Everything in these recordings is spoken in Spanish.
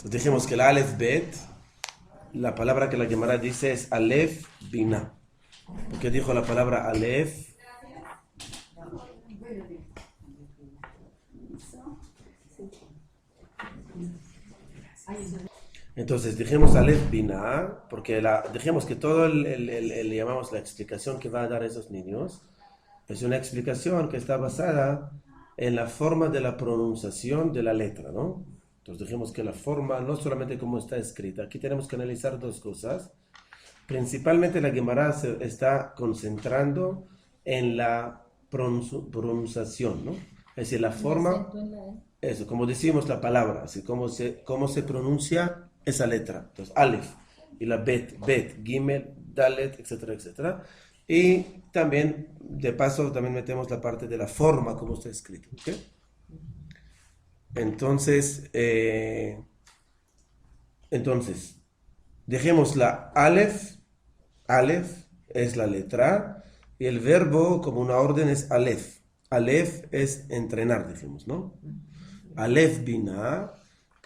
Dijimos que el Aleph Bet, la palabra que la Gemara dice es Aleph Binah. ¿Por qué dijo la palabra Aleph? Entonces dijimos Aleph Binah, porque dijimos que todo le llamamos la explicación que va a dar a esos niños. Es una explicación que está basada en la forma de la pronunciación de la letra, ¿no? Entonces dijimos que la forma, no solamente cómo está escrita, aquí tenemos que analizar dos cosas. Principalmente la Gemara se está concentrando en la pronunciación, ¿no? Es decir, la forma, eso, como decimos la palabra, así cómo se pronuncia esa letra. Entonces, Aleph y la Bet, Gimel, Dalet, etcétera, etcétera. Y también, de paso, también metemos la parte de la forma como está escrito, ¿ok? Entonces, dejemos la Aleph. Aleph es la letra y el verbo como una orden es Aleph. Aleph es entrenar, decimos, ¿no? Aleph Binah,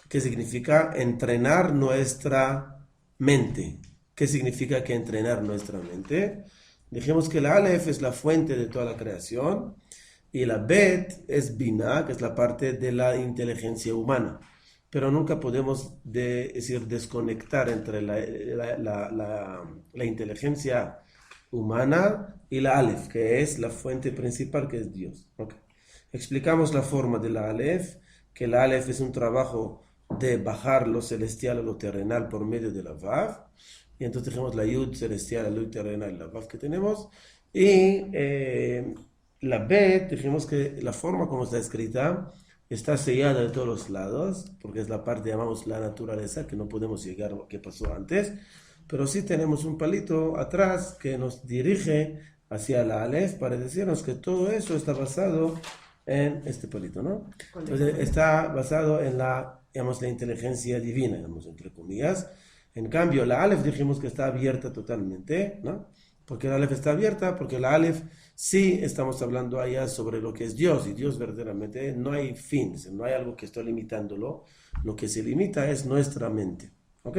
que significa entrenar nuestra mente. ¿Qué significa que entrenar nuestra mente? Dijimos que la Aleph es la fuente de toda la creación y la Bet es Binah, que es la parte de la inteligencia humana. Pero nunca podemos decir desconectar entre la inteligencia humana y la Aleph, que es la fuente principal, que es Dios. Okay. Explicamos la forma de la Aleph, que la Aleph es un trabajo de bajar lo celestial a lo terrenal por medio de la Vav. Y entonces tenemos la Yud celestial, la Yud terrenal, la Vav que tenemos. Y la Bet, dijimos que la forma como está escrita está sellada de todos los lados, porque es la parte, llamamos la naturaleza, que no podemos llegar a lo que pasó antes, pero sí tenemos un palito atrás que nos dirige hacia la Aleph para decirnos que todo eso está basado en este palito, ¿no? Entonces está basado en digamos, la inteligencia divina, digamos, entre comillas. En cambio, la Aleph dijimos que está abierta totalmente, ¿no? Porque la Aleph está abierta, porque la Aleph sí estamos hablando allá sobre lo que es Dios, y Dios verdaderamente no hay fin, no hay algo que esté limitándolo, lo que se limita es nuestra mente, ¿ok?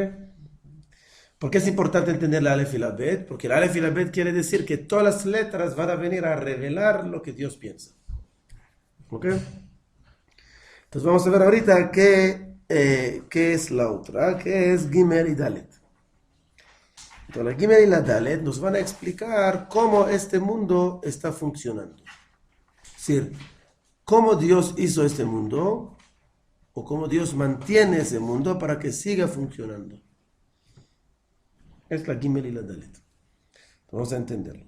¿Por qué es importante entender la Aleph y la Bet? Porque la Aleph y la Bet quiere decir que todas las letras van a venir a revelar lo que Dios piensa, ¿ok? Entonces vamos a ver ahorita qué es la otra, qué es Gimel y Dalet. Entonces la Gimel y la Dalet nos van a explicar cómo este mundo está funcionando. Es decir, cómo Dios hizo este mundo o cómo Dios mantiene ese mundo para que siga funcionando. Es la Gimel y la Dalet. Vamos a entenderlo.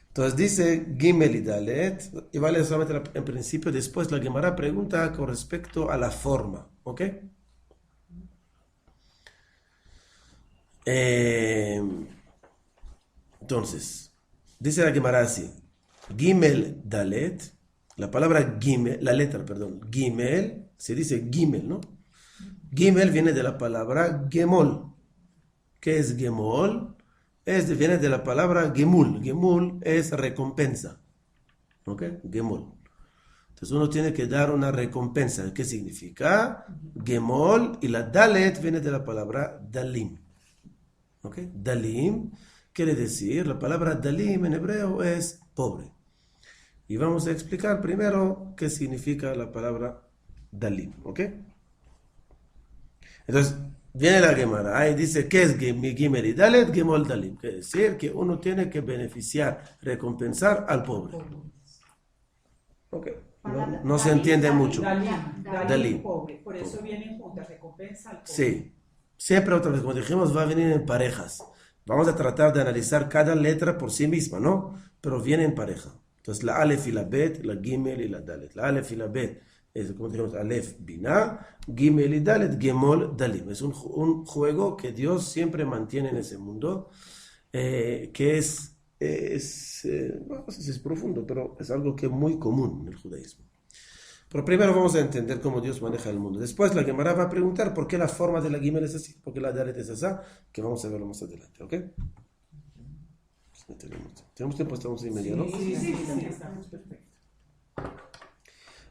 Entonces dice Gimel y Dalet, y vale solamente en principio, después la Gemara pregunta con respecto a la forma, ¿ok? Entonces, dice la Gemara así, Gimel Dalet, la palabra Gimel, la letra, perdón, Gimel, se dice Gimel, ¿no? Gimel viene de la palabra Gemol. ¿Qué es Gemol? Viene de la palabra Gemul. Gemul es recompensa. ¿Ok? Gemol. Entonces uno tiene que dar una recompensa. ¿Qué significa? Gemol, y la Dalet viene de la palabra Dalim. ¿Ok? Dalim quiere decir, la palabra Dalim en hebreo es pobre. Y vamos a explicar primero qué significa la palabra Dalim. ¿Ok? Entonces, viene la Gemara y dice, ¿qué es Gimel y Dalet? Gemol Dalim. Quiere decir que uno tiene que beneficiar, recompensar al pobre. Ok. No se entiende mucho. Dalim, pobre. Por eso vienen juntas, recompensa al pobre. Sí. Siempre otra vez, como dijimos, va a venir en parejas. Vamos a tratar de analizar cada letra por sí misma, ¿no? Pero viene en pareja. Entonces, la Aleph y la Bet, la Gimel y la Dalet. La Aleph y la Bet es, como dijimos, Aleph Binah, Gimel y Dalet, Gemol Dalim. Es un juego que Dios siempre mantiene en ese mundo, que no sé si es profundo, pero es algo que es muy común en el judaísmo. Pero primero vamos a entender cómo Dios maneja el mundo. Después la Gemara va a preguntar por qué la forma de la Gimel es así, por qué la Dalet es así, que vamos a verlo más adelante, ¿ok? ¿Tenemos tiempo? Estamos en medio, ¿no? Sí, estamos perfectos.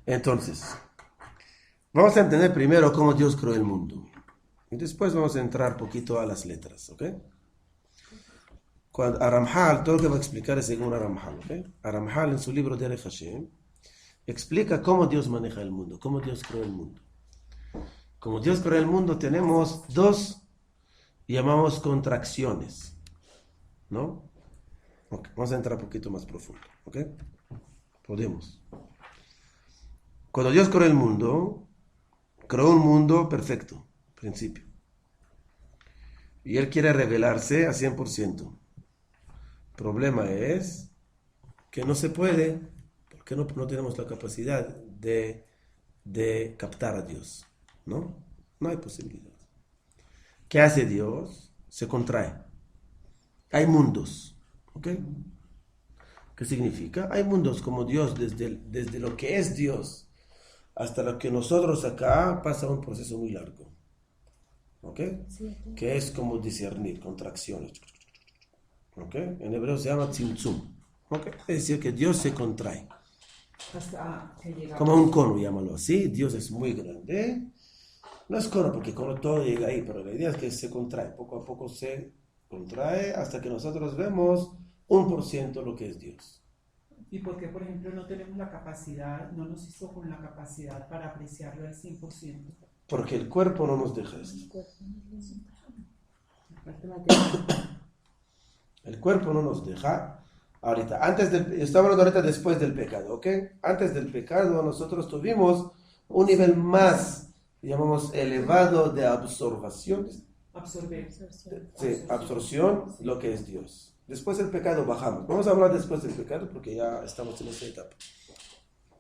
Entonces, Vamos a entender primero cómo Dios creó el mundo. Y después vamos a entrar poquito a las letras, ¿ok? Cuando Aramhal, todo lo que va a explicar es según Aramhal, ¿ok? Aramhal en su libro de Hashem explica cómo Dios maneja el mundo, cómo Dios creó el mundo. Como Dios creó el mundo tenemos dos, llamamos contracciones, ¿no? Okay, vamos a entrar un poquito más profundo, ¿ok? Podemos. Cuando Dios creó el mundo, creó un mundo perfecto, principio. Y Él quiere revelarse a 100%. El problema es que no se puede, porque no tenemos la capacidad de captar a Dios, ¿no? No hay posibilidad. ¿Qué hace Dios? Se contrae. Hay mundos, ¿ok? ¿Qué significa? Hay mundos como Dios, desde lo que es Dios hasta lo que nosotros acá pasa un proceso muy largo, ¿ok? Que es como discernir, contracciones, ¿ok? En hebreo se llama tzimtzum, ¿ok? Es decir, que Dios se contrae. Hasta que llega Como un cono, llámalo así. Dios es muy grande. No es cono porque cono todo llega ahí, pero la idea es que se contrae. Poco a poco se contrae hasta que nosotros vemos 1% lo que es Dios. ¿Y por qué, por ejemplo, no tenemos la capacidad, no nos hizo con la capacidad para apreciarlo al 100%? Porque el cuerpo no nos deja esto. El cuerpo no nos deja. Ahorita, estamos hablando ahorita después del pecado, ¿ok? Antes del pecado nosotros tuvimos un nivel más, llamamos elevado de absorción. Sí, absorción, lo que es Dios. Después del pecado bajamos. Vamos a hablar después del pecado porque ya estamos en esa etapa.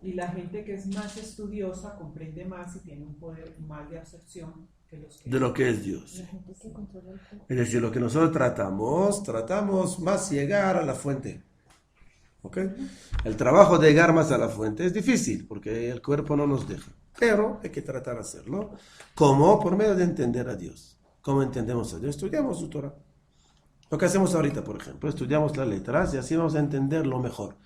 Y la gente que es más estudiosa comprende más y tiene un poder más de absorción que los que... De lo que es Dios. Es decir, lo que nosotros tratamos más llegar a la fuente. ¿Ok? El trabajo de llegar más a la fuente es difícil porque el cuerpo no nos deja. Pero hay que tratar de hacerlo. ¿Cómo? Por medio de entender a Dios. ¿Cómo entendemos a Dios? Estudiamos su Torah. Lo que hacemos ahorita, por ejemplo, estudiamos las letras y así vamos a entenderlo mejor.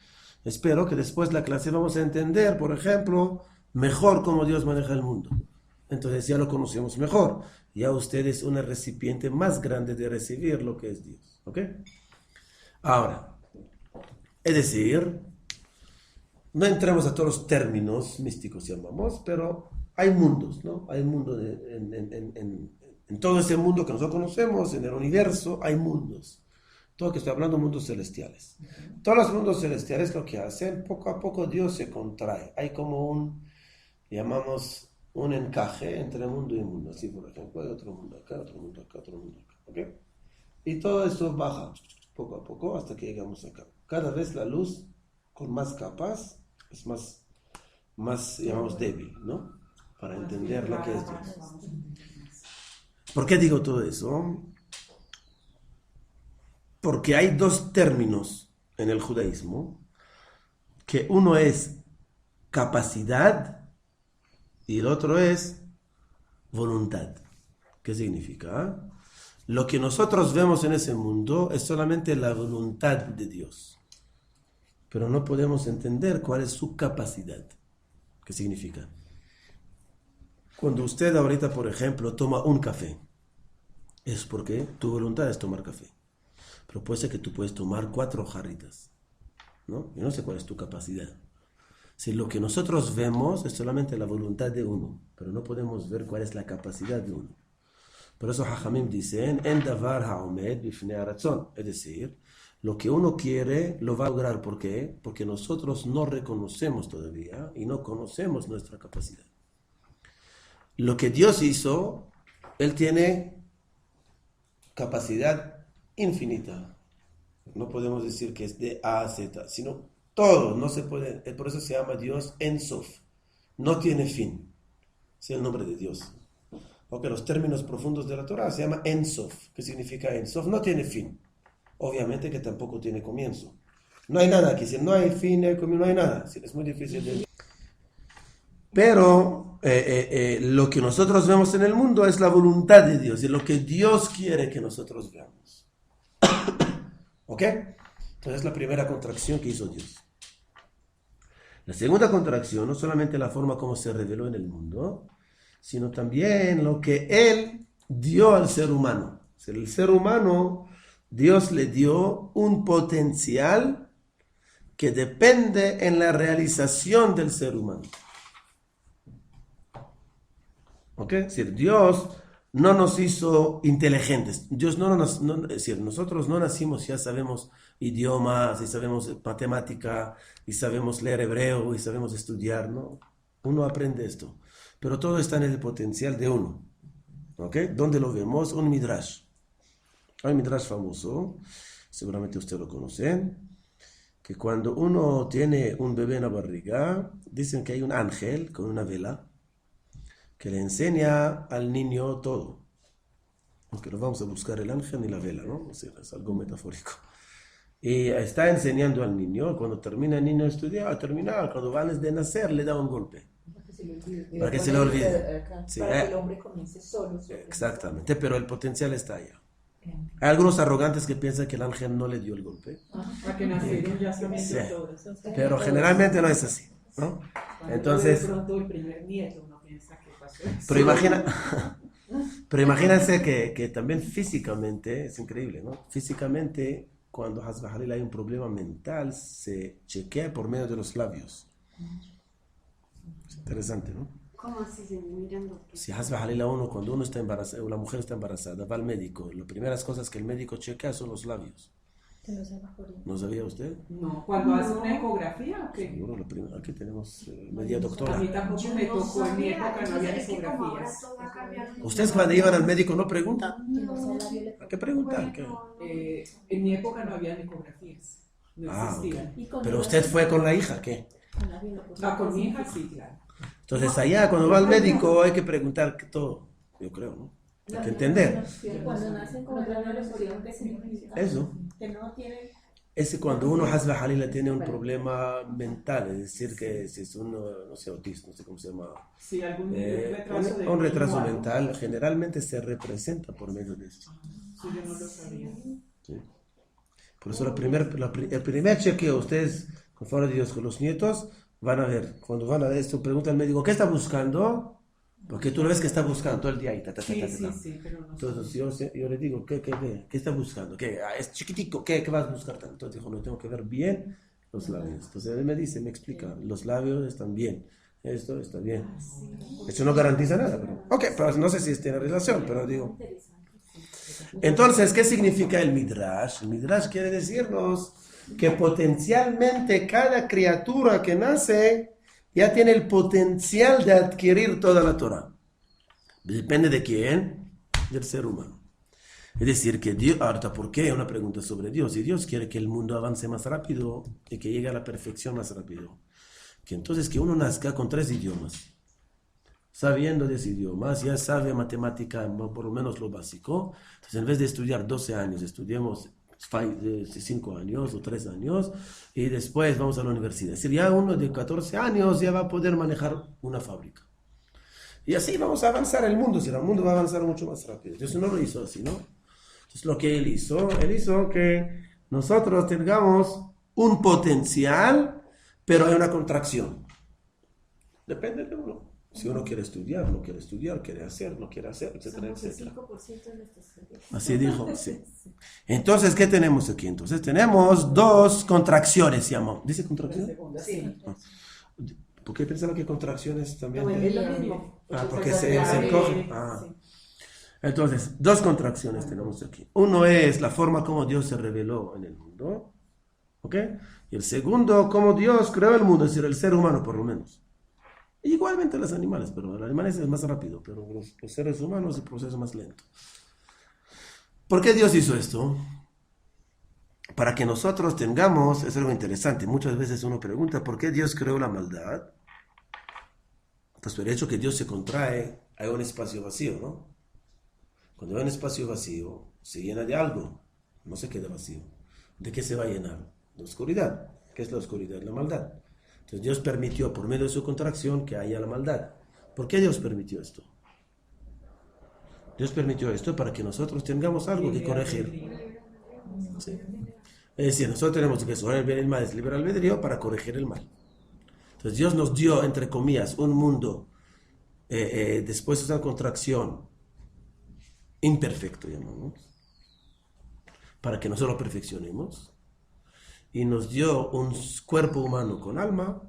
Espero que después de la clase vamos a entender, por ejemplo, mejor cómo Dios maneja el mundo. Entonces ya lo conocemos mejor. Ya usted es un recipiente más grande de recibir lo que es Dios. ¿Ok? Ahora, es decir, no entramos a todos los términos místicos, llamamos, pero hay mundos, ¿no? Hay mundos en todo ese mundo que nosotros conocemos, en el universo, hay mundos. Todo lo que estoy hablando, mundos celestiales. Todos los mundos celestiales lo que hacen, poco a poco Dios se contrae. Hay como llamamos un encaje entre mundo y mundo. Así, por ejemplo, hay otro mundo acá, otro mundo acá, otro mundo acá. ¿Ok? Y todo eso baja poco a poco hasta que llegamos acá. Cada vez la luz con más capas es más llamamos débil, ¿no? Para entender lo que es Dios. ¿Por qué digo todo eso? Porque hay dos términos en el judaísmo, que uno es capacidad y el otro es voluntad. ¿Qué significa? Lo que nosotros vemos en ese mundo es solamente la voluntad de Dios, pero no podemos entender cuál es su capacidad. ¿Qué significa? Cuando usted ahorita, por ejemplo, toma un café, es porque tu voluntad es tomar café. Pero puede ser que tú puedes tomar 4 jarritas, ¿no? Yo no sé cuál es tu capacidad. Si lo que nosotros vemos es solamente la voluntad de uno, pero no podemos ver cuál es la capacidad de uno. Por eso Jajamim dicen, en davar ha'omed bifnei haratzon. Es decir, lo que uno quiere lo va a lograr. ¿Por qué? Porque nosotros no reconocemos todavía y no conocemos nuestra capacidad. Lo que Dios hizo, Él tiene capacidad infinita. No podemos decir que es de A a Z, sino todo, no se puede. Por eso se llama Dios En Sof. No tiene fin. Es el nombre de Dios. Aunque los términos profundos de la Torah se llama En Sof. ¿Qué significa En Sof? No tiene fin. Obviamente que tampoco tiene comienzo. No hay nada aquí. Si no hay fin, no hay nada. Es muy difícil de... Pero lo que nosotros vemos en el mundo es la voluntad de Dios, es lo que Dios quiere que nosotros veamos. ¿Ok? Entonces es la primera contracción que hizo Dios. La segunda contracción, no solamente la forma como se reveló en el mundo, sino también lo que Él dio al ser humano. El ser humano, Dios le dio un potencial que depende en la realización del ser humano. ¿Ok? Es decir, Dios no nos hizo inteligentes. Dios es decir, nosotros no nacimos, ya sabemos idiomas, y sabemos matemática, y sabemos leer hebreo, y sabemos estudiar, ¿no? Uno aprende esto. Pero todo está en el potencial de uno. ¿Ok? ¿Dónde lo vemos? Un midrash. Hay un midrash famoso, seguramente ustedes lo conocen, que cuando uno tiene un bebé en la barriga, dicen que hay un ángel con una vela que le enseña al niño todo. Aunque no vamos a buscar el ángel ni la vela, ¿no? O sea, es algo metafórico. Y está enseñando al niño, cuando termina el niño de estudiar, cuando va de nacer, le da un golpe. Para que se le olvide. Sí, para que el hombre comience solo. Exactamente, pero el potencial está allá. Hay algunos arrogantes que piensan que el ángel no le dio el golpe. Para que nacieron ya sabiendo Sí. todo eso. Pero generalmente no es así, ¿no? Entonces, de pronto el primer nieto uno piensa que pasó eso. pero imagínense que también físicamente, es increíble, ¿no? Físicamente, cuando Hasba Jalil hay un problema mental, se chequea por medio de los labios. Es interesante, ¿no? ¿Cómo así se miran lo que... Si Hasba Jalil cuando uno está embarazada, o la mujer está embarazada, va al médico, las primeras cosas que el médico chequea son los labios. ¿No sabía usted? No, cuando hace una ecografía, ¿o qué? Seguro, aquí tenemos media doctora. A mí tampoco Yo me no tocó, en mi sabía, época no había es que como ahora ecografías. todo ha cambiado mucho. ¿Ustedes cuando iban al médico no preguntan? No. ¿A qué preguntan? ¿Qué? En mi época no había ecografías, no existían. Ok. Pero usted fue con la hija, ¿qué? Con mi hija sí, claro. Entonces allá cuando va al médico hay que preguntar todo, yo creo, ¿no? Hay que entender. Cuando nacen con la orientación que significa Eso. que no tienen. Es cuando uno, Hasba Jalila, tiene un problema mental, es decir, que si es uno, no sé, autista, no sé cómo se llama, Sí, algún retraso de un retraso lenguaje. mental, generalmente se representa por medio de esto. Sí, yo no lo sabía. ¿Sí? Por eso el primer chequeo, ustedes, con favor de Dios, con los nietos, van a ver, cuando van a ver esto, pregunta al médico, ¿qué está buscando? Porque tú lo ves que está buscando todo el día ahí. Sí, pero no sé. Entonces yo le digo, ¿qué está buscando? ¿Qué? Es chiquitico, ¿qué vas a buscar tanto? Entonces dijo, no, tengo que ver bien los labios. Entonces él me explica, los labios están bien, esto está bien. Eso no garantiza nada, pero... Ok, pero no sé si tiene relación, pero digo... Entonces, ¿qué significa el Midrash? El Midrash quiere decirnos que potencialmente cada criatura que nace ya tiene el potencial de adquirir toda la Torah. Depende de quién, del ser humano. Es decir, que Dios, ahorita, ¿por qué? Una pregunta sobre Dios. Si Dios quiere que el mundo avance más rápido y que llegue a la perfección más rápido, que entonces que uno nazca con 3 idiomas. Sabiendo de ese idioma, ya sabe matemática, por lo menos lo básico. Entonces, en vez de estudiar 12 años, estudiamos 5 años o 3 años y después vamos a la universidad. Es decir, ya uno de 14 años ya va a poder manejar una fábrica. Y así vamos a avanzar el mundo, si el mundo va a avanzar mucho más rápido. Entonces no lo hizo así, ¿no? Entonces lo que él hizo que nosotros tengamos un potencial, pero hay una contracción. Depende de uno. Si uno quiere estudiar, no quiere estudiar, quiere hacer, no quiere hacer, etcétera, etcétera. Así dijo, sí. Entonces, ¿qué tenemos aquí? Entonces, tenemos 2 contracciones, se llaman. ¿Dice contracción? Sí. ¿Por qué pensaba que contracciones también? Es lo mismo. Porque se encoge. Entonces, 2 contracciones tenemos aquí. Uno es la forma como Dios se reveló en el mundo. ¿Ok? Y el segundo, cómo Dios creó el mundo, es decir, el ser humano por lo menos. Igualmente los animales, pero los animales es más rápido, pero los seres humanos el proceso es más lento. ¿Por qué Dios hizo esto? Para que nosotros tengamos, es algo interesante, muchas veces uno pregunta, ¿por qué Dios creó la maldad? Pues por el hecho que Dios se contrae, hay un espacio vacío, ¿no? Cuando hay un espacio vacío, se llena de algo, no se queda vacío. ¿De qué se va a llenar? De oscuridad. ¿Qué es la oscuridad? La maldad. Entonces Dios permitió, por medio de su contracción, que haya la maldad. ¿Por qué Dios permitió esto? Dios permitió esto para que nosotros tengamos algo que corregir. ¿Sí? Es decir, nosotros tenemos que escoger el bien y el mal, es libre albedrío para corregir el mal. Entonces Dios nos dio, entre comillas, un mundo después usa contracción, imperfecto llamamos, para que nosotros lo perfeccionemos, y nos dio un cuerpo humano con alma,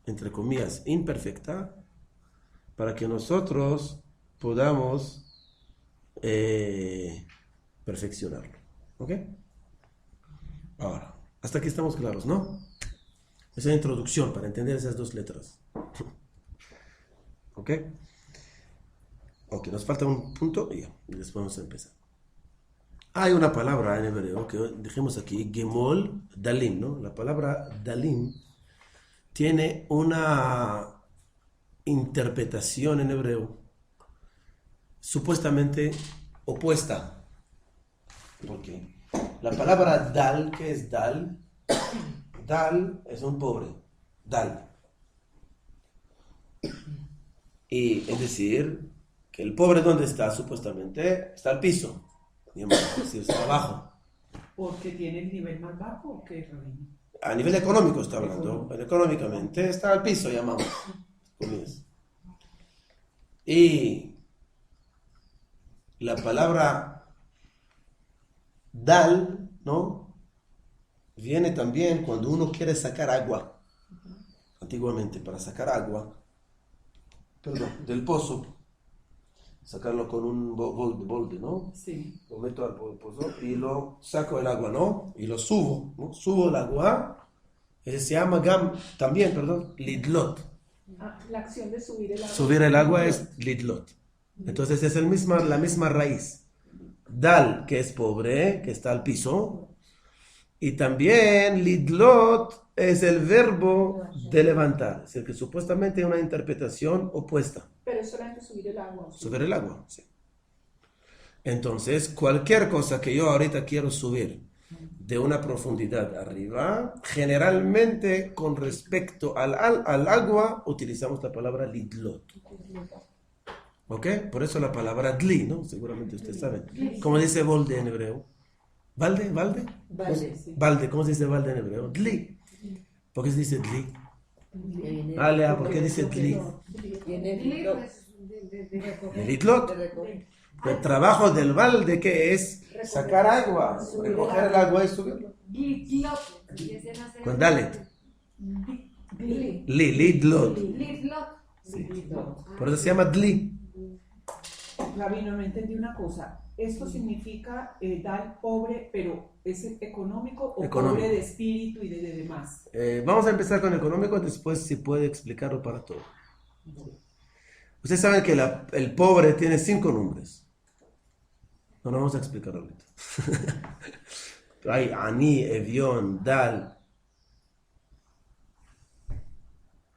entre comillas, imperfecta, para que nosotros podamos perfeccionarlo. ¿Ok? Ahora, hasta aquí estamos claros, ¿no? Esa es la introducción para entender esas dos letras. ¿Ok? Ok, nos falta un punto y ya, y después vamos a empezar. Hay una palabra en hebreo que dijimos aquí, gemol, dalim, ¿no? La palabra dalim tiene una interpretación en hebreo supuestamente opuesta. ¿Por qué? La palabra dal, ¿qué es dal? Dal es un pobre, dal. Y es decir, que el pobre, ¿dónde está? Supuestamente está al piso, digamos, es decir, está abajo. ¿Porque tiene el nivel más bajo o qué, Rabino? A nivel económico está hablando, económicamente está al piso, llamamos. Y la palabra dal, ¿no? Viene también cuando uno quiere sacar agua. Antiguamente, para sacar agua, del pozo, sacarlo con un bolde, ¿no? Sí. Lo meto al pozo y lo saco el agua, ¿no? Y lo subo, ¿no? Subo el agua. Se llama lidlot. La acción de subir el agua. Subir el agua es lidlot. Entonces es la misma raíz. Dal, que es pobre, que está al piso. Y también lidlot es el verbo de levantar. Es decir, que supuestamente hay una interpretación opuesta. Pero es solamente subir el agua. Subir el agua, sí. Entonces, cualquier cosa que yo ahorita quiero subir de una profundidad arriba, generalmente con respecto al agua, utilizamos la palabra lidlot. ¿Ok? Por eso la palabra dli, ¿no? Seguramente ustedes saben. ¿Cómo dice bolde en hebreo? ¿Balde? Balde, sí. Balde, ¿cómo se dice balde en hebreo? Dli. ¿Por qué se dice dli? Alea, ¿por qué dice dli? El lidlot. El trabajo del balde, ¿qué es? Sacar agua, recoger el agua y subirlo. Con dalet. Lidlot. Sí. Por eso se llama dli. Rabino, no entendí una cosa. ¿Esto significa dar pobre, pero es económico o Económico. pobre de espíritu y de demás? Vamos a empezar con económico, después si puede explicarlo para todo. Ustedes saben que el pobre tiene 5 nombres. No lo vamos a explicar ahorita. Hay Ani, Evión, Dal.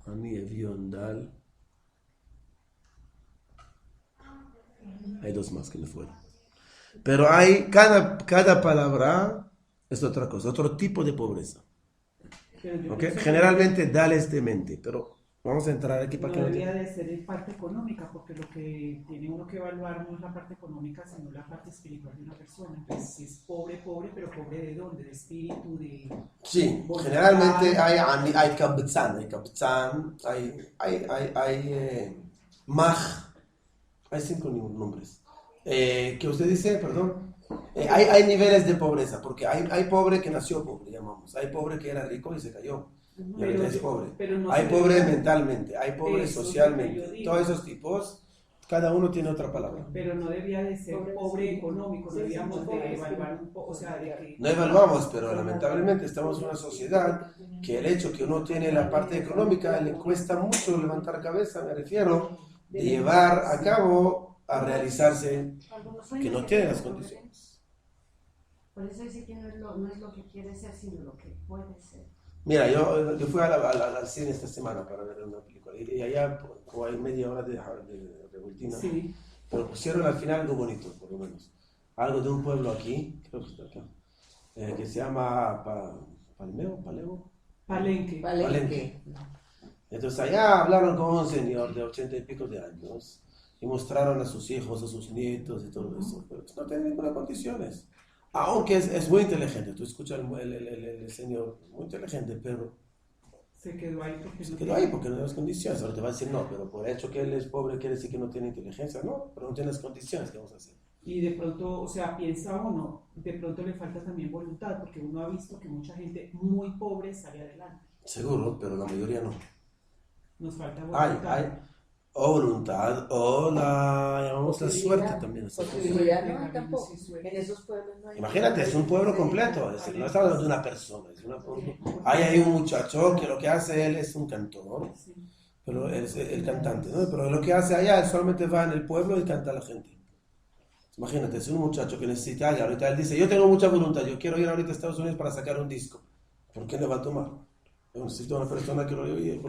Ani, Evión, Dal. Hay 2 más que me fueron. Pero hay, cada palabra es otra cosa, otro tipo de pobreza. ¿Ok? Generalmente Dal es de mente, pero vamos a entrar aquí para No que no debería de ser en parte económica, porque lo que tiene uno que evaluar no es la parte económica, sino la parte espiritual de una persona. Entonces, si es pobre, pero ¿pobre de dónde? ¿De espíritu? De Sí, generalmente hay kabetzan, hay maj, hay 5 nombres. ¿Qué usted dice? Perdón. Hay niveles de pobreza, porque hay pobre que nació pobre, llamamos. Hay pobre que era rico y se cayó. Y ahorita es pobre. no Hay se pobre debe- mentalmente, hay pobre Eso es lo que yo socialmente. digo. Todos esos tipos, cada uno tiene otra palabra. Pero no debía de ser pobre económico, Sí, debíamos sí, de sí. evaluar un poco, o sea, de que... No evaluamos, pero lamentablemente estamos en una sociedad que el hecho que uno tiene la parte económica le cuesta mucho levantar cabeza, me refiero, de llevar a cabo a realizarse que no tiene las condiciones. Por eso dice que no es lo que quiere ser, sino lo que puede ser. Mira, yo fui al cine esta semana para ver una película y allá como hay media hora de rutina, Sí, pero pusieron al final algo bonito, por lo menos. Algo de un pueblo aquí, creo que está acá, que se llama Paleo. Palenque. Entonces allá hablaron con un señor de 80 y pico de años y mostraron a sus hijos, a sus nietos y todo eso. Pero no tiene ninguna condiciones. Aunque es muy inteligente. Tú escuchas el señor, muy inteligente, pero Se quedó ahí porque Se no quedó ahí porque no tiene las condiciones. Ahora te va a decir, no, pero por hecho que él es pobre quiere decir que no tiene inteligencia. No, pero no tiene las condiciones. ¿Qué vamos a hacer? Y de pronto, o sea, piensa uno, de pronto le falta también voluntad, porque uno ha visto que mucha gente muy pobre sale adelante. Seguro, pero la mayoría no. Nos falta Hay, voluntad. o voluntad, o llamamos la suerte también. Posibilidad no hay tampoco. En esos pueblos no hay. Imagínate, es un pueblo completo, es decir, no estamos hablando de una persona. Hay un muchacho que lo que hace él es un cantor, Sí. pero es el cantante, ¿no? Pero lo que hace allá, él solamente va en el pueblo y canta a la gente. Imagínate, es un muchacho que necesita, y ahorita él dice, yo tengo mucha voluntad, yo quiero ir ahorita a Estados Unidos para sacar un disco. ¿Por qué le va a tomar? Yo necesito una persona que lo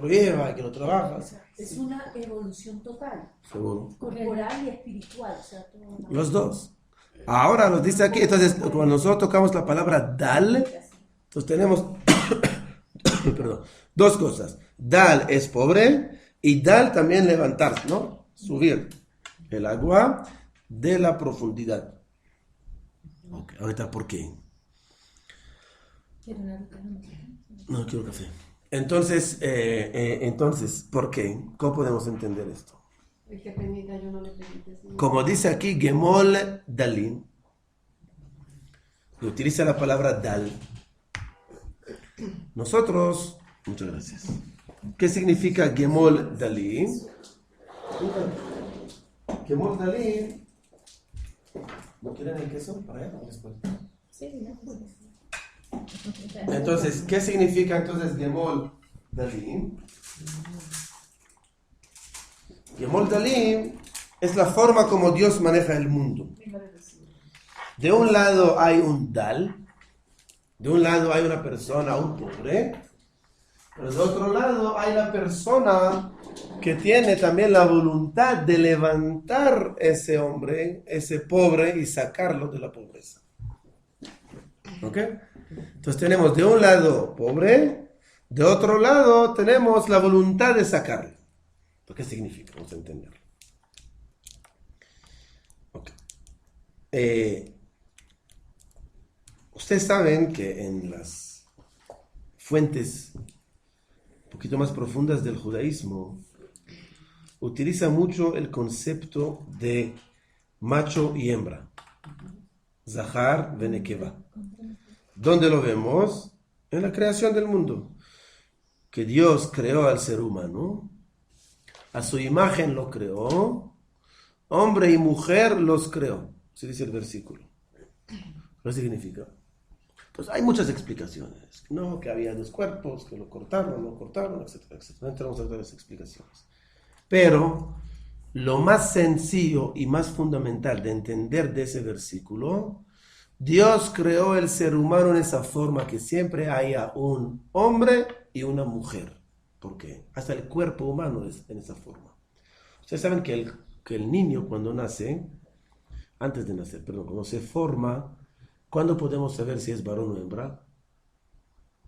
lleva, que lo trabaja. Es una evolución total, Seguro. corporal y espiritual. O sea, todo Los dos. Ahora nos dice aquí, entonces, cuando nosotros tocamos la palabra dal, entonces tenemos, perdón, dos cosas. Dal es pobre y dal también levantarse, ¿no? Subir el agua de la profundidad. Ok, ahorita, ¿por qué? No quiero café. Entonces, ¿por qué? ¿Cómo podemos entender esto? El que permita, yo no le permite. Sí. Como dice aquí Gemol Dalin, y utiliza la palabra dal. Nosotros, muchas gracias. ¿Qué significa Gemol Dalin? Gemol Dalin. ¿No quieren el queso? Para allá, después. Sí, no, pues. Entonces, ¿qué significa entonces Gemol Dalin? Gemol Dalin es la forma como Dios maneja el mundo. De un lado hay un Dal, de un lado hay una persona, un pobre, pero de otro lado hay la persona que tiene también la voluntad de levantar ese hombre, ese pobre, y sacarlo de la pobreza. ¿Ok? Entonces tenemos de un lado pobre, de otro lado tenemos la voluntad de sacarlo. ¿Qué significa? Vamos a entenderlo. Okay. Ustedes saben que en las fuentes un poquito más profundas del judaísmo utiliza mucho el concepto de macho y hembra. Zahar venekeva. ¿Dónde lo vemos? En la creación del mundo. Que Dios creó al ser humano, a su imagen lo creó, hombre y mujer los creó. Así dice el versículo. ¿Qué significa? Pues hay muchas explicaciones. No, que había dos cuerpos, que lo cortaron, no cortaron, etcétera, etcétera. No entramos a todas las explicaciones. Pero lo más sencillo y más fundamental de entender de ese versículo, Dios creó el ser humano en esa forma que siempre haya un hombre y una mujer. ¿Por qué? Hasta el cuerpo humano es en esa forma. Ustedes saben que el niño cuando nace, antes de nacer, perdón, cuando se forma, ¿cuándo podemos saber si es varón o hembra?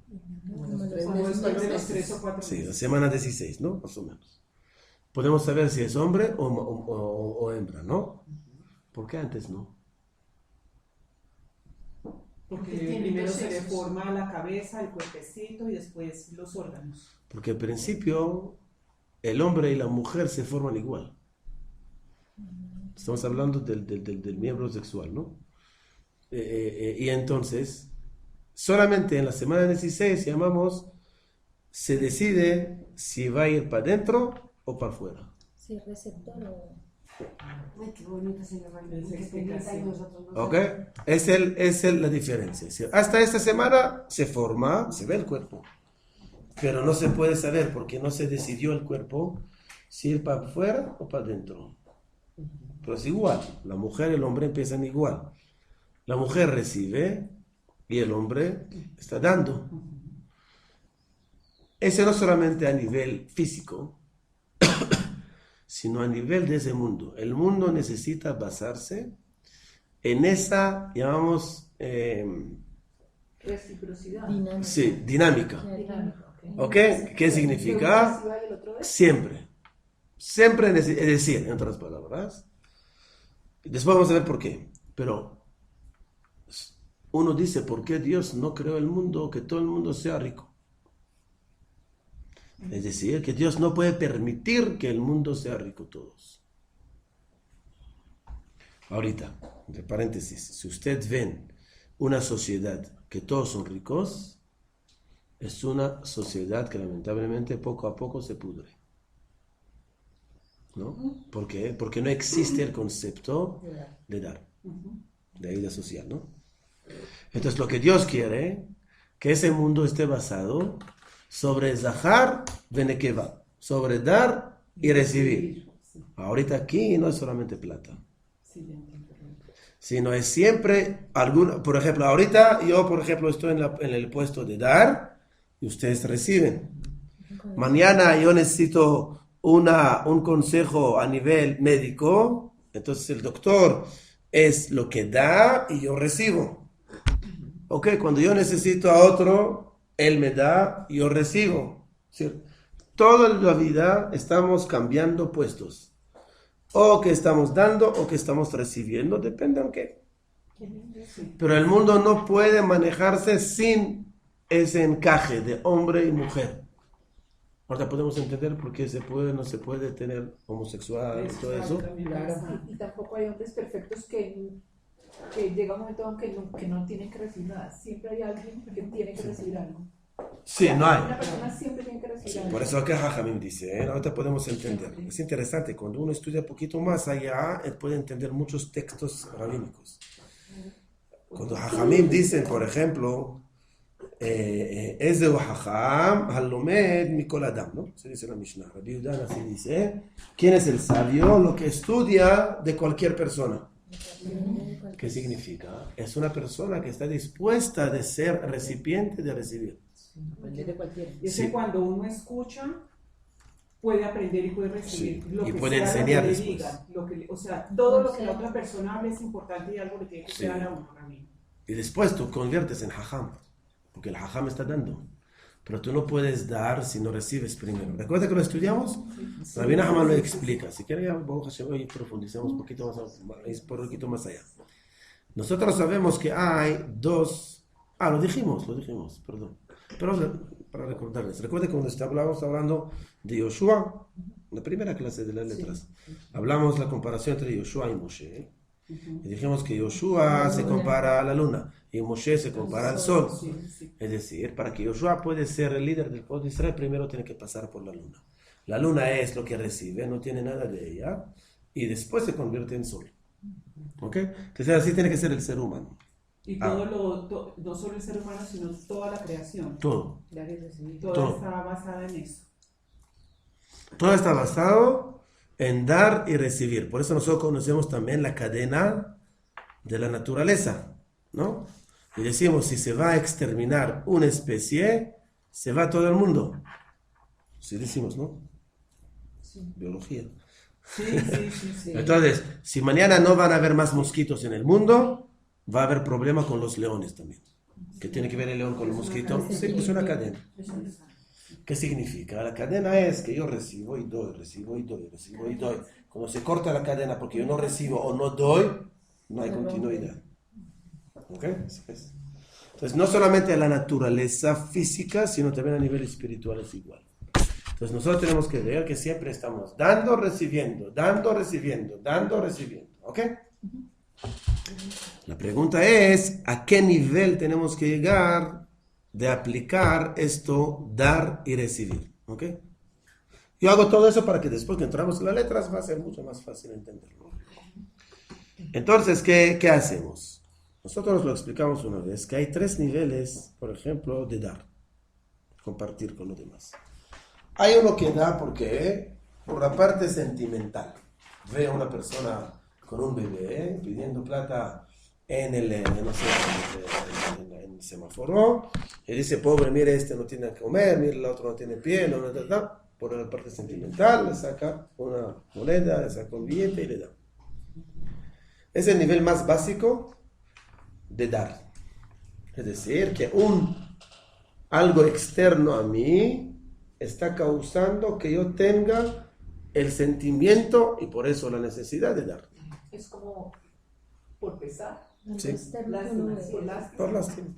Después de los 3 o 4 Sí, meses. la semana 16, ¿no? Más o menos. Podemos saber si es hombre o hembra, ¿no? ¿Por qué antes no? Porque tiene primero dos se le sexos. forma la cabeza, el cuerpecito y después los órganos. Porque al principio el hombre y la mujer se forman igual. Estamos hablando del miembro sexual, ¿no? Y entonces, solamente en la semana 16 se decide si va a ir para adentro o para afuera. Sí, receptor o... Ay, qué bonita señora. Esa Que permita y explicación. nosotros no ¿Ok? sabemos. Es la diferencia. Es decir, hasta esta semana se forma, se ve el cuerpo. Pero no se puede saber porque no se decidió el cuerpo si ir para afuera o para adentro. Pero es igual. La mujer y el hombre empiezan igual. La mujer recibe y el hombre está dando. Ese no solamente a nivel físico, sino a nivel de ese mundo. El mundo necesita basarse en esa, llamamos, Reciprocidad. sí, dinámica. Dinámica, ok. ¿Ok? ¿Qué significa? Y el otro es Siempre. Siempre, es decir, en otras palabras. Después vamos a ver por qué. Pero uno dice, ¿por qué Dios no creó el mundo que todo el mundo sea rico? Es decir, que Dios no puede permitir que el mundo sea rico todos. Ahorita, entre paréntesis, si usted ven una sociedad que todos son ricos, es una sociedad que lamentablemente poco a poco se pudre. ¿No? ¿Por qué? Porque no existe el concepto de dar, de ayuda social, ¿no? Entonces lo que Dios quiere, que ese mundo esté basado sobre Zahar Benekeva, sobre dar y recibir. Ahorita aquí no es solamente plata, sino es siempre alguna, por ejemplo, ahorita yo, por ejemplo, estoy en el puesto de dar y ustedes reciben. Mañana yo necesito un consejo a nivel médico, entonces el doctor es lo que da y yo recibo. Ok, cuando yo necesito a otro, él me da y yo recibo. ¿Sí? Toda la vida estamos cambiando puestos. O que estamos dando o que estamos recibiendo, depende de qué. Pero el mundo no puede manejarse sin ese encaje de hombre y mujer. Ahora podemos entender por qué se puede, no se puede tener homosexual y todo eso. Claro. Y tampoco hay hombres perfectos que llega un momento que no tienen que recibir nada. Siempre hay alguien que tiene que recibir algo. Sí, no hay. Una persona siempre tiene que recibir algo. Por eso acá Jajamim dice, ahorita podemos entender. Es interesante, cuando uno estudia un poquito más allá, él puede entender muchos textos rabínicos. Cuando Jajamim dicen, por ejemplo, Ezeu Jajam Halomed Mikol Adam, ¿no? Se dice en la Mishnah. Rabbi Yehuda así dice, ¿quién es el sabio? Lo que estudia de cualquier persona. ¿Qué significa? Es una persona que está dispuesta de ser recipiente de recibir. Y es que cuando uno escucha, puede aprender y puede recibir lo y que puede sea, enseñar lo que le después. diga, o sea, todo lo que la otra persona hable es importante y algo le tiene que quedar a uno también. Y después tú conviertes en Jajam, porque el Jajam está dando. Pero tú no puedes dar si no recibes primero. ¿Recuerda que lo estudiamos? Rabbi Nachman lo explica. Si quieren, hoy profundicemos un poquito más allá. Nosotros sabemos que hay dos... lo dijimos, perdón. Pero para recordarles. Recuerda que cuando estábamos hablando de Yoshua, la primera clase de las letras, hablamos la comparación entre Yoshua y Moshe. Y dijimos que Yoshua se compara a la luna y Moshe se compara al sol. Es decir, para que Yoshua pueda ser el líder del pueblo de Israel, primero tiene que pasar por la luna. La luna es lo que recibe, no tiene nada de ella, y después se convierte en sol. ¿Ok? Entonces así tiene que ser el ser humano. Y todo no solo el ser humano, sino toda la creación. Todo. Toda está basada en eso. Todo está basado en dar y recibir. Por eso nosotros conocemos también la cadena de la naturaleza, ¿no? Y decimos, si se va a exterminar una especie, se va todo el mundo. Sí decimos, ¿no? Sí. Biología. Sí. Entonces, si mañana no van a haber más mosquitos en el mundo, va a haber problema con los leones también. ¿Qué tiene que ver el león con el mosquito? Sí, pues una cadena. ¿Qué significa? La cadena es que yo recibo y doy, recibo y doy, recibo y doy. Cuando se corta la cadena porque yo no recibo o no doy, no hay continuidad. ¿Ok? Entonces, no solamente a la naturaleza física, sino también a nivel espiritual es igual. Entonces, nosotros tenemos que ver que siempre estamos dando, recibiendo, dando, recibiendo, dando, recibiendo. ¿Ok? La pregunta es, ¿a qué nivel tenemos que llegar de aplicar esto, dar y recibir? ¿Ok? Yo hago todo eso para que después que entramos en las letras va a ser mucho más fácil entenderlo. Entonces, ¿qué hacemos? Nosotros lo explicamos una vez, que hay 3 niveles, por ejemplo, de dar, compartir con los demás. Hay uno que da porque, por la parte sentimental, ve a una persona con un bebé pidiendo plata en el semáforo y dice, pobre, mire, este no tiene que comer, mire, el otro no tiene pie, por la parte sentimental le saca una moneda, le saca un billete y le da. Es el nivel más básico de dar. Es decir, que algo externo a mí está causando que yo tenga el sentimiento y por eso la necesidad de dar. Es como por pesar. Sí. Por lástima.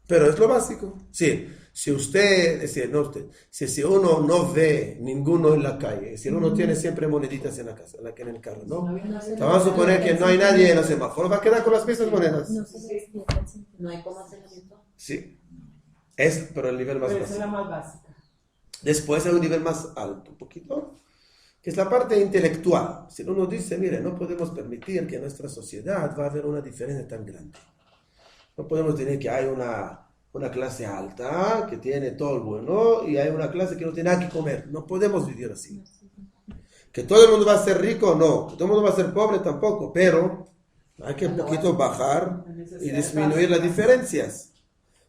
Pero es lo básico. Sí. Si usted, es decir, no usted, si uno no ve ninguno en la calle, si uno tiene siempre moneditas en la casa, en el carro, ¿no? Vamos a suponer que no hay nadie en los semáforos, va a quedar con las mismas monedas. No hay cómo hacerlo. Sí, pero el nivel más Pero esa es básico. la más básica. Después hay un nivel más alto, un poquito, que es la parte intelectual. Si uno dice, mire, no podemos permitir que en nuestra sociedad va a haber una diferencia tan grande. No podemos tener que hay una clase alta que tiene todo el bueno y hay una clase que no tiene nada que comer. No podemos vivir así. Que todo el mundo va a ser rico, no. Que todo el mundo va a ser pobre tampoco, pero hay que un poquito bajar y disminuir las diferencias.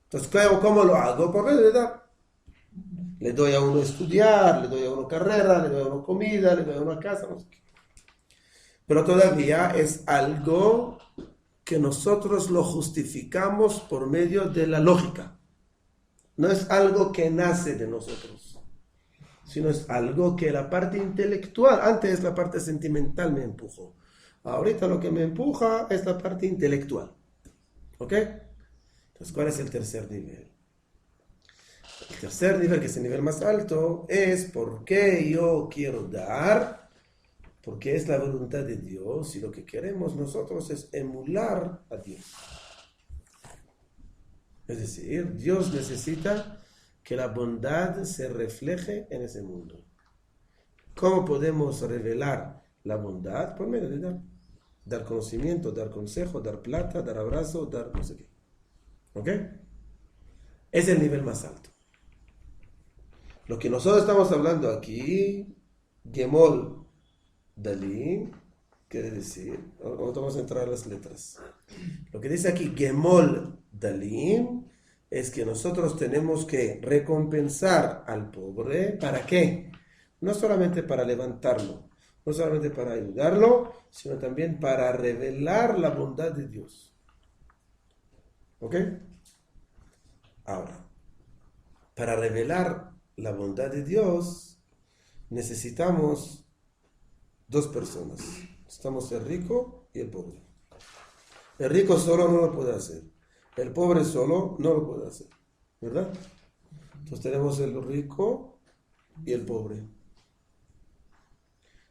Entonces, ¿cómo lo hago? Por medio de dar. Le doy a uno estudiar, le doy a uno carrera, le doy a uno comida, le doy a uno casa, no sé qué. Pero todavía es algo que nosotros lo justificamos por medio de la lógica. No es algo que nace de nosotros, sino es algo que la parte intelectual, antes la parte sentimental me empujó. Ahorita lo que me empuja es la parte intelectual. ¿Ok? Entonces, ¿cuál es el tercer nivel? El tercer nivel, que es el nivel más alto, es por qué yo quiero dar, porque es la voluntad de Dios y lo que queremos nosotros es emular a Dios. Es decir, Dios necesita que la bondad se refleje en ese mundo. ¿Cómo podemos revelar la bondad? Por medio de dar. Dar conocimiento, dar consejo, dar plata, dar abrazo, dar no sé qué. ¿Ok? Es el nivel más alto. Lo que nosotros estamos hablando aquí, Gemol Dalim, quiere decir, vamos a entrar a las letras. Lo que dice aquí, Gemol Dalim, es que nosotros tenemos que recompensar al pobre. ¿Para qué? No solamente para levantarlo, no solamente para ayudarlo, sino también para revelar la bondad de Dios. ¿Ok? Ahora, para revelar la bondad de Dios, necesitamos dos personas. Necesitamos el rico y el pobre. El rico solo no lo puede hacer. El pobre solo no lo puede hacer. ¿Verdad? Entonces tenemos el rico y el pobre.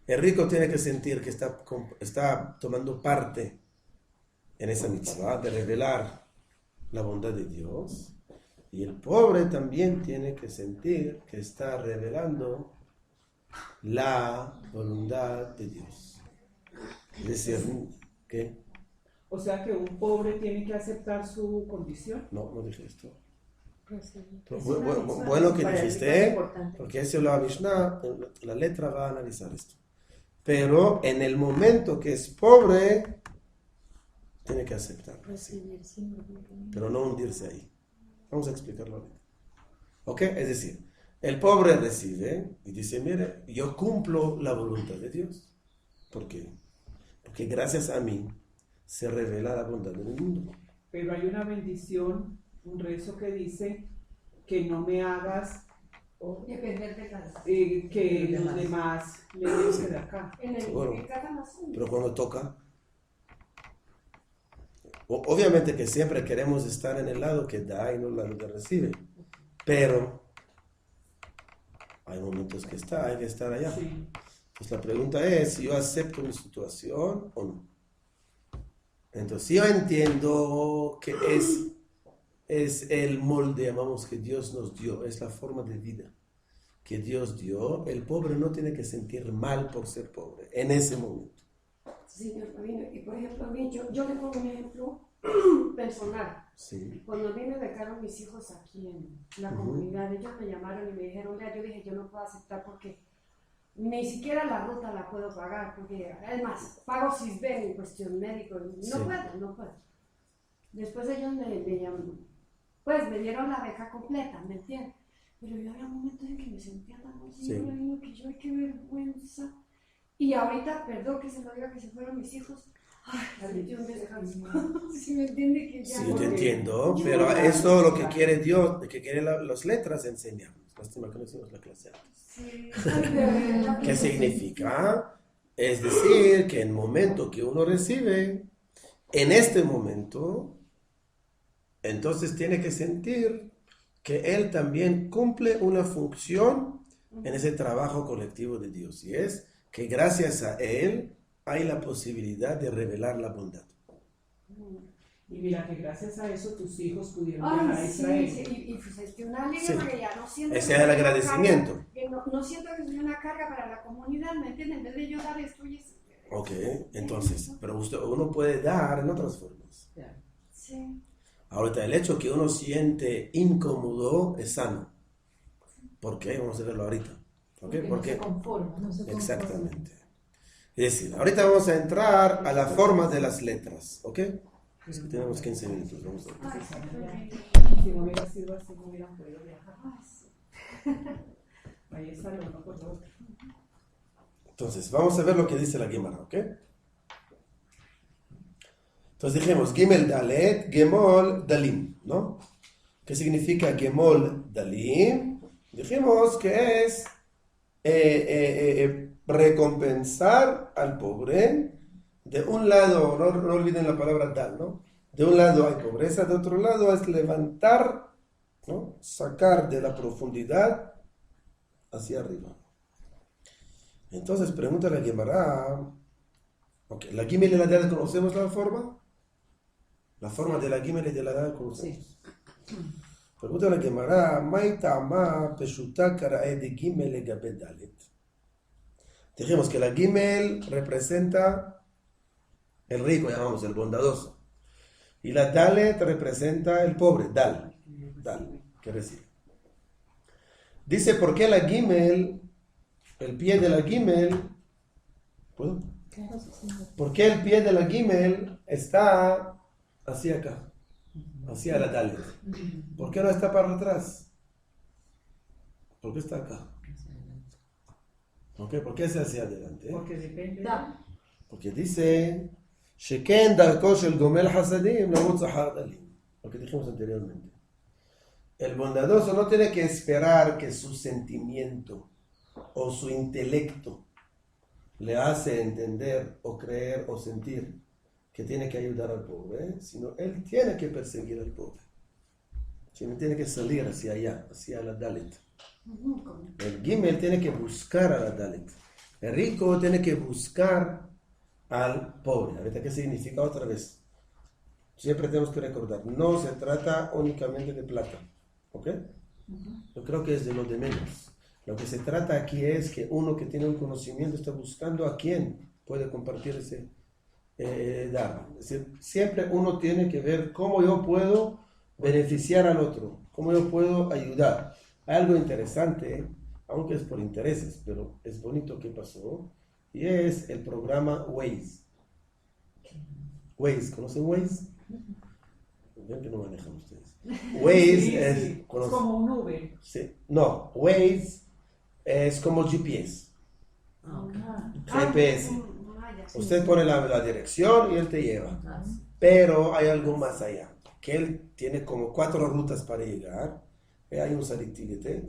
El rico tiene que sentir que está tomando parte en esa mitzvah de revelar la bondad de Dios. Y el pobre también tiene que sentir que está revelando la voluntad de Dios. Es decir, ¿qué? O sea que un pobre tiene que aceptar su condición. No dije esto. Pero Es una bueno que para el dijiste, rico es importante. porque eso la Mishnah, la letra va a analizar esto. Pero en el momento que es pobre, tiene que aceptar. Pero no hundirse ahí. Vamos a explicarlo ahorita. ¿Ok? Es decir, el pobre recibe y dice, mire, yo cumplo la voluntad de Dios. ¿Por qué? Porque gracias a mí se revela la bondad del mundo. Pero hay una bendición, un rezo que dice que no me hagas Depender de cada. que los demás le den de acá. En el Seguro. que cada más uno. Pero cuando toca, obviamente que siempre queremos estar en el lado que da y no el lado que recibe. Pero hay momentos que hay que estar allá. Sí. Pues la pregunta es si yo acepto mi situación o no. Entonces, si yo entiendo que es el molde, llamamos, que Dios nos dio, es la forma de vida que Dios dio, el pobre no tiene que sentir mal por ser pobre en ese momento. Señor Rabino, y por ejemplo, a mí, yo le pongo un ejemplo personal. Sí. Cuando a mí me becaron mis hijos aquí en la comunidad, ellos me llamaron y me dijeron, Lea, yo dije, yo no puedo aceptar porque ni siquiera la ruta la puedo pagar, porque además pago CISBEN en cuestión médico, no puedo. Después ellos me llamaron, pues me dieron la beca completa, ¿me entiendes? Pero yo había momentos en que me sentía tan mal, señor Rabino, que yo, ay, qué vergüenza. Y ahorita, perdón que se lo diga que se fueron mis hijos, ay, la metí un descanso. Si me entiende que ya. Sí, yo te entiendo, pero eso lo que quiere Dios, que quiere las letras enseñarnos. Lástima que no hicimos la clase antes. Sí. ¿Qué significa? Es decir, que en el momento que uno recibe, en este momento, entonces tiene que sentir que él también cumple una función en ese trabajo colectivo de Dios. Y es que gracias a él hay la posibilidad de revelar la bondad. Y mira que gracias a eso tus hijos pudieron Ay, viajar a sí, Israel. sí, y pues es que una alegría Sí. porque ya no siento Ese que es el soy una agradecimiento. carga, que no siento que soy una carga para la comunidad, ¿me entienden? En vez de yo dar esto y eso. Ok, entonces, pero uno puede dar en otras formas. Sí. Ahorita, el hecho que uno siente incómodo es sano. ¿Por qué? Vamos a verlo ahorita. ¿Ok? Porque ¿Por no qué? se conforma, no se conforma. Exactamente. Es decir, ahorita vamos a entrar a la forma de las letras. ¿Ok? Es que tenemos 15 minutos. Vamos a ver. Ay, sí, Si no hubiera sido así, no hubieran podido viajar. ay, sí. Ahí está lo uno por lo otro. Entonces, vamos a ver lo que dice la Gemara, ¿ok? Entonces dijimos, Gimel Dalet, Gemol Dalim, ¿no? ¿Qué significa Gemol Dalim? Dijimos que es recompensar al pobre. De un lado, no olviden la palabra dal, ¿no? De un lado hay pobreza, de otro lado es levantar, ¿no? Sacar de la profundidad hacia arriba. Entonces, pregunta la Gemara. Ok, la Gimel y la Dal, ¿conocemos la forma? La forma de la Gimel y de la Dal conocemos. Pregunta la Gemara, ¿May ta'ama peshuta karae de Gimel y Gabe Dalet? Dijimos que la Gimel representa el rico, llamamos el bondadoso. Y la Dalet representa el pobre, Dal, que recibe. Dice, ¿por qué la Gimel, el pie de la Gimel, ¿puedo? Claro, sí, señor. ¿Por qué el pie de la Gimel está hacia acá? Hacia la Dalet. ¿Por qué no está para atrás? ¿Por qué está acá? ¿Ok? ¿Por qué es hacia adelante? Porque depende. Porque dice, Sheken darko shel gomel hasadim namut zahar dalim. Lo que dijimos anteriormente. El bondadoso no tiene que esperar que su sentimiento o su intelecto le hace entender o creer o sentir que tiene que ayudar al pobre, sino él tiene que perseguir al pobre. Tiene que salir hacia allá, hacia la Dalet. El Gimel tiene que buscar a la Dalet. El rico tiene que buscar al pobre. Ahorita, ¿qué significa otra vez? Siempre tenemos que recordar, no se trata únicamente de plata. ¿Ok? Yo creo que es de lo de menos. Lo que se trata aquí es que uno que tiene un conocimiento está buscando a quién puede compartir ese dar. Es decir, siempre uno tiene que ver cómo yo puedo beneficiar al otro, cómo yo puedo ayudar. Hay algo interesante, aunque es por intereses, pero es bonito que pasó, y es el programa Waze. Waze, ¿conocen Waze? Ven que no manejan ustedes. Waze Sí, es... sí. Es como un Uber. Sí. No, Waze es como GPS. Ah, GPS. Usted pone la dirección y él te lleva. Ah, sí. Pero hay algo más allá. Que él tiene como 4 rutas para llegar. Hay un satélite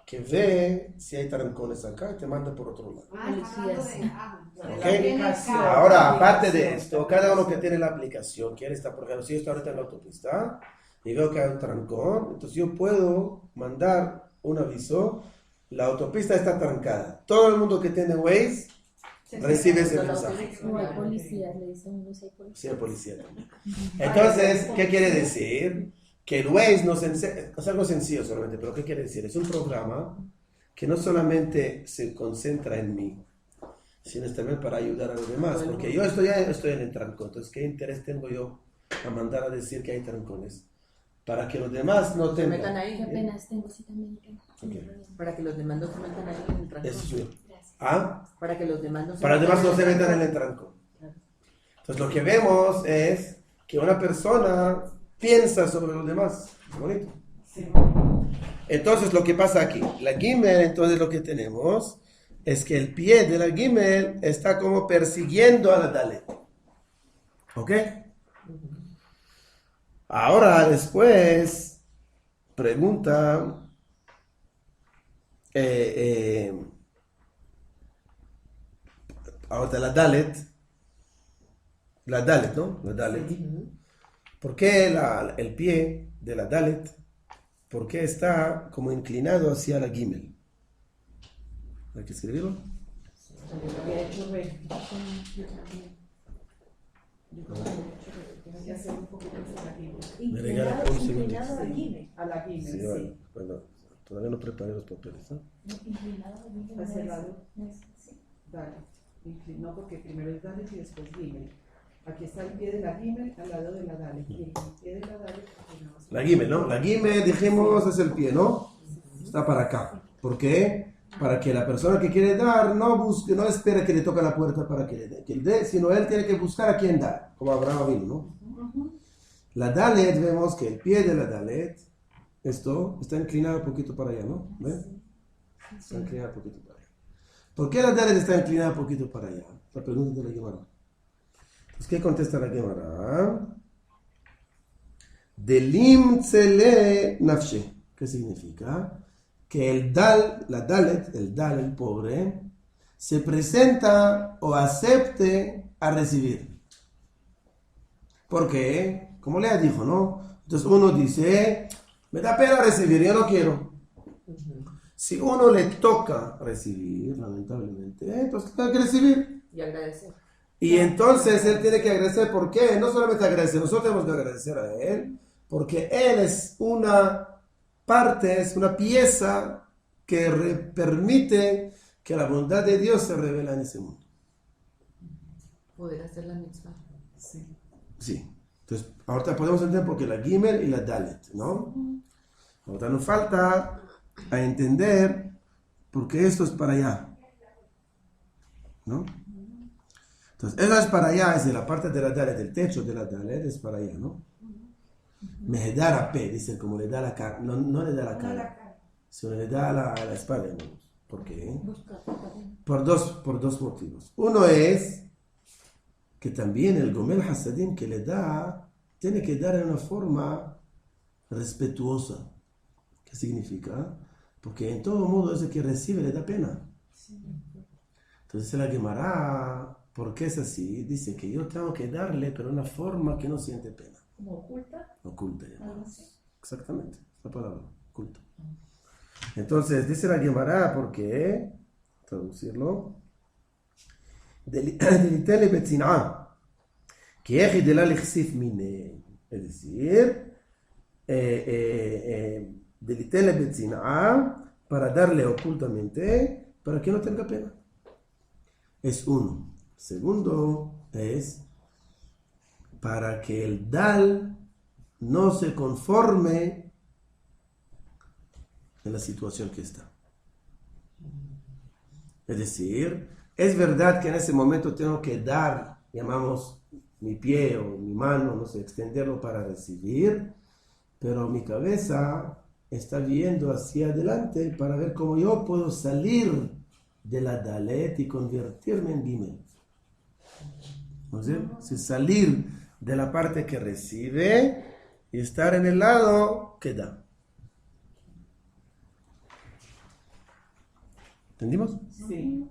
que ve si hay trancones acá y te manda por otro lado. ¿Ok? Ahora, aparte de esto, cada uno que tiene la aplicación, quiere estar, por ejemplo, si yo estoy ahorita en la autopista y veo que hay un trancón, entonces yo puedo mandar un aviso, la autopista está trancada. Todo el mundo que tiene Waze recibe ese mensaje. No hay policías, le dicen uno, si hay policías. Sí, el policía también. Entonces, ¿qué quiere decir? Que el Waze es algo sencillo solamente, pero ¿qué quiere decir? Es un programa que no solamente se concentra en mí, sino también para ayudar a los demás, porque yo estoy en el trancón, entonces ¿qué interés tengo yo a mandar a decir que hay trancones? Para que los demás no Se metan tengan. ahí, que apenas tengo cita médica. Ok. Para que los demás no se metan ahí en el trancón. Eso sí. Gracias. ¿Ah? Para que los demás no se Para los demás no se en el metan en el trancón. Entonces lo que vemos es que una persona piensa sobre los demás. Es bonito. Entonces lo que pasa aquí, la Gimel, entonces lo que tenemos es que el pie de la Gimel está como persiguiendo a la Dalet. ¿Ok? Ahora después pregunta ahora la Dalet, ¿no? La Dalet. ¿Por qué el pie de la Dalet porque está como inclinado hacia la Gimel. ¿Hay que escribirlo? Yo lo había hecho recto. Yo lo había hecho recto. Tengo que hacer un poquito hacia la Gimel. Me regala un segundo. Inclinado a Gimel. A la Gimel, Sí, sí. vale. Bueno, todavía no preparé los papeles, ¿no? Inclinado a Gimel, Hacia el no es- lado. no es- sí. Dale. No, porque primero es Dalet y después Gimel. Aquí está el pie de la Gimel al lado de la Dalet. Y el pie de la Dalet. La Gimel, ¿no? La Gimel, dijimos, es el pie, ¿no? Está para acá. ¿Por qué? Para que la persona que quiere dar no busque, no espere que le toque la puerta para que le dé, sino él tiene que buscar a quién dar, como Abraham vino, ¿no? La Dalet, vemos que el pie de la Dalet, esto está inclinado un poquito para allá, ¿no? ¿Ves? Está inclinado un poquito para allá. ¿Por qué la Dalet está inclinada un poquito para allá? La pregunta de la Gemara. Entonces, ¿qué contesta la Gemara? Delim tzele nafshe. ¿Qué significa? Que el dal, la Dalet, el pobre, se presenta o acepte a recibir. ¿Por qué? Como Lea dijo, ¿no? Entonces uno dice, me da pena recibir, yo no quiero. Si uno le toca recibir, lamentablemente, entonces tiene que recibir. Y agradecer. Y entonces él tiene que agradecer. ¿Por qué? No solamente agradecer, nosotros tenemos que agradecer a él, porque él es una parte, es una pieza que permite que la bondad de Dios se revela en ese mundo. Poder hacer la mitzvah. Sí. Sí. Entonces, ahorita podemos entender por qué la Gimel y la Dalet, ¿no? Ahorita nos falta a entender por qué esto es para allá, ¿no? Entonces, eso es para allá, es de la parte de la Dalet, el techo de la Dalet es para allá, ¿no? Mehedar a P, dice, como le da la cara, no le da la cara, sino le da la espalda, hermanos. ¿Por qué? Por dos motivos. Uno es que también el Gomel Hasadim que le da, tiene que dar en una forma respetuosa. ¿Qué significa? Porque en todo modo ese que recibe le da pena. Entonces la Gemara, ¿por qué es así? Dice que yo tengo que darle, pero de una forma que no siente pena. ¿Como oculta? Oculta, Algo llamamos. así. Exactamente, la palabra, oculta. Entonces, dice la Gemara, ¿por qué? Traducirlo. Delitele betzina, que ejidela lechsif mine. Es decir, delitele betzina, para darle ocultamente, para que no tenga pena. Es uno. Segundo, es para que el dal no se conforme en la situación que está. Es decir, es verdad que en ese momento tengo que dar, llamamos mi pie o mi mano, no sé, extenderlo para recibir, pero mi cabeza está viendo hacia adelante para ver cómo yo puedo salir de la Dalet y convertirme en Gimel. ¿No sé? Si salir de la parte que recibe y estar en el lado que da. ¿Entendimos? Sí.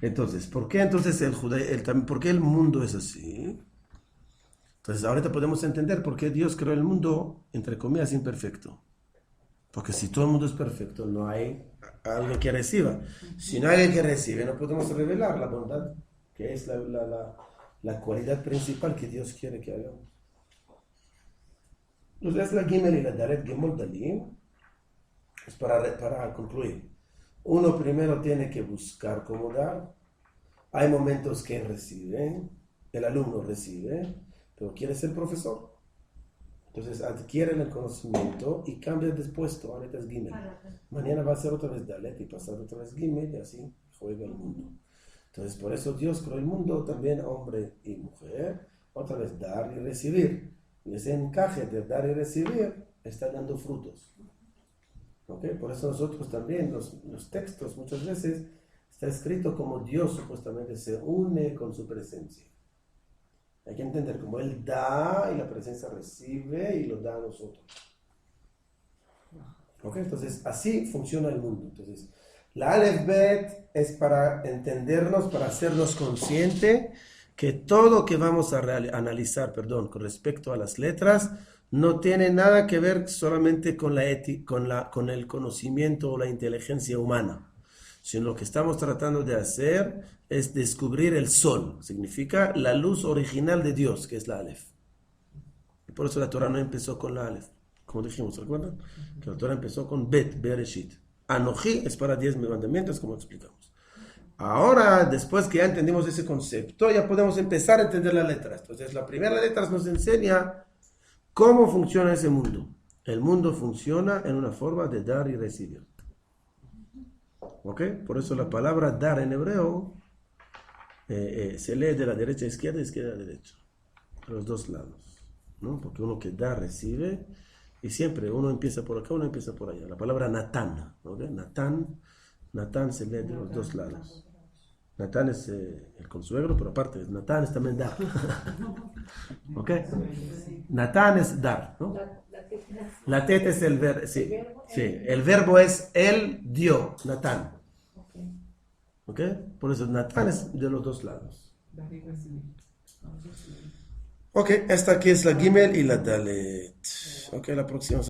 Entonces, ¿por qué entonces por qué el mundo es así? Entonces, ahorita podemos entender por qué Dios creó el mundo, entre comillas, imperfecto. Porque si todo el mundo es perfecto, no hay alguien que reciba. Si no hay alguien que recibe, no podemos revelar la bondad, que es la cualidad principal que Dios quiere que hagamos. Entonces, es la Gimel y la Dalet Gimel Dalim. Es para concluir. Uno primero tiene que buscar cómo dar. Hay momentos que recibe, el alumno recibe, pero quiere ser profesor. Entonces adquiere el conocimiento y cambia de puesto. Ahorita es Gimel. Mañana va a ser otra vez Dalet y pasado otra vez Gimel y así juega el mundo. Entonces por eso Dios creó el mundo también hombre y mujer. Otra vez dar y recibir. Y ese encaje de dar y recibir está dando frutos. ¿Okay? Por eso nosotros también, los textos muchas veces está escrito como Dios supuestamente se une con su presencia. Hay que entender como Él da y la presencia recibe y lo da a nosotros. ¿Okay? Entonces así funciona el mundo. Entonces la Aleph Bet es para entendernos, para hacernos consciente que todo que vamos a analizar, con respecto a las letras, no tiene nada que ver solamente con con el conocimiento o la inteligencia humana, sino lo que estamos tratando de hacer es descubrir el sol, significa la luz original de Dios, que es la Aleph. Y por eso la Torah no empezó con la Aleph, como dijimos, ¿recuerdan? Que la Torah empezó con Bet, Bereshit. Anoji es para 10 mandamientos, como explicamos. Ahora, después que ya entendimos ese concepto, ya podemos empezar a entender las letras. Entonces, la primera letra nos enseña cómo funciona ese mundo. El mundo funciona en una forma de dar y recibir. ¿Ok? Por eso la palabra dar en hebreo se lee de la derecha a izquierda y izquierda a derecha. A los dos lados. ¿No? Porque uno que da, recibe. Y siempre uno empieza por acá, uno empieza por allá. La palabra Natán. ¿Ok? Natán se lee de los dos lados. Natán es el consuegro, pero aparte, Natán es también dar. ¿Ok? Natán es dar, ¿no? La teta es el verbo. Sí, sí, el verbo es él dio, Natán. ¿Ok? Por eso Natán es de los dos lados. Dar y recibir. Ok, esta aquí es la Gimel y la Dalet. Ok, la próxima.